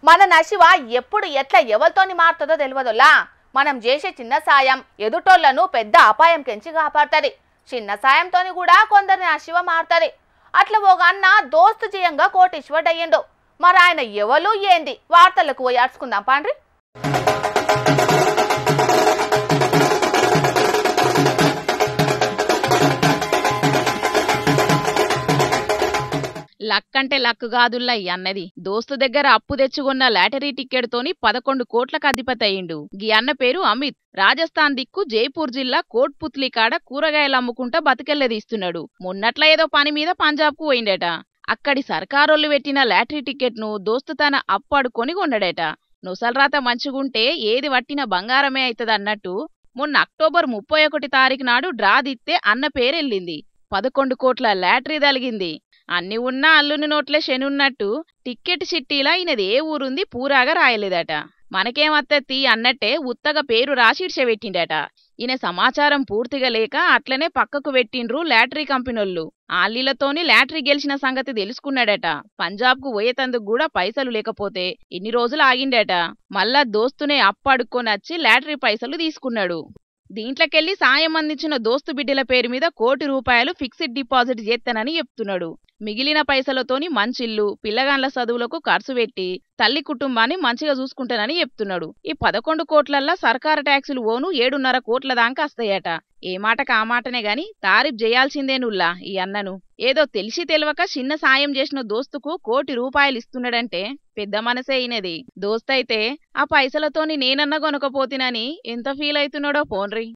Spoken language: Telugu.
మన నశివ ఎప్పుడు ఎట్లా ఎవరితోని మారుతుందో తెలియదులా. మనం చేసే చిన్న సాయం ఎదుటోళ్లను పెద్ద అపాయం కెంచి కాపాడుతుంది. చిన్న సాయంతోని కూడా కొందరి నశివ మారుతుంది. అట్లా ఒక అన్న దోస్తు చేయంగా కోటీశ్వరుడు అయ్యిండు. మరి ఆయన ఎవరు ఏంది వార్తలకు పోయి అడుచుకుందాం పాండ్రి. లక్ అంటే లక్ కాదుల్లా అన్నది. దోస్తు దగ్గర అప్పు తెచ్చుకున్న లాటరీ టికెట్ తోని 11 కోట్లకు అధిపతి అయ్యిండు. గీ అన్న పేరు అమిత్. రాజస్థాన్ దిక్కు జైపూర్ జిల్లా కోట్పుత్లీ కాడ కూరగాయలు అమ్ముకుంటా బతికెళ్లదీస్తున్నాడు. మొన్నట్ల ఏదో పని మీద పంజాబ్ కు పోయిండట. అక్కడి సర్కారోళ్లు పెట్టిన లాటరీ టికెట్ ను దోస్తు తన అప్పాడుకొని కొన్నాడట. నొసల్రాత మంచిగుంటే ఏది వట్టిన బంగారమే అయితదన్నట్టు మొన్న అక్టోబర్ 31 తారీఖు నాడు డ్రా దిత్తే అన్న పేరెళ్ళింది. 11 కోట్ల లాటరీ తలిగింది. అన్ని ఉన్నా అల్లుని నోట్లే శనున్నట్టు టిక్కెట్ చిట్టీలా ఈయనది ఏ ఊరుంది పూరాగా రాయలేదట. మనకేమత్తత్తి అన్నట్టే ఉత్తగా పేరు రాసిడ్చెబెట్టిండట. ఈయన సమాచారం పూర్తిగా లేక అట్లనే పక్కకు పెట్టిండ్రు లాటరీ కంపెనోళ్ళు. ఆళ్ళతోని లాటరీ గెలిచిన సంగతి తెలుసుకున్నాడట. పంజాబ్ కు పోయేతందుకు కూడా పైసలు లేకపోతే ఇన్ని రోజులు ఆగిండట. మళ్ళా దోస్తునే అప్పడుక్కొనొచ్చి లాటరీ పైసలు తీసుకున్నాడు. దీంట్లోకెళ్లి సాయం అందించిన దోస్తు బిడ్డల పేరు మీద ₹1 కోటి ఫిక్స్డ్ డిపాజిట్ చేస్తానని చెప్తున్నాడు. మిగిలిన పైసలతోని మంచిల్లు పిల్లగాండ్ల చదువులకు ఖర్చు పెట్టి తల్లి కుటుంబాన్ని మంచిగా చూసుకుంటానని చెప్తున్నాడు. ఈ 11 కోట్లల్లా సర్కారు ట్యాక్సులు ఓను 7.5 కోట్ల దాకా వస్తాయట. ఏ మాటకు ఆ మాటనే గాని తారీఫ్ చేయాల్సిందేనుల్లా ఈ అన్నను. ఏదో తెలిసి తెలవక చిన్న సాయం చేసిన దోస్తుకు ₹1 కోటి ఇస్తున్నాడంటే పెద్ద మనసే అయినది. దోస్తైతే ఆ పైసలతోని నేనన్నా కొనకపోతినని ఎంత ఫీల్ అవుతున్నాడో పోన్రి.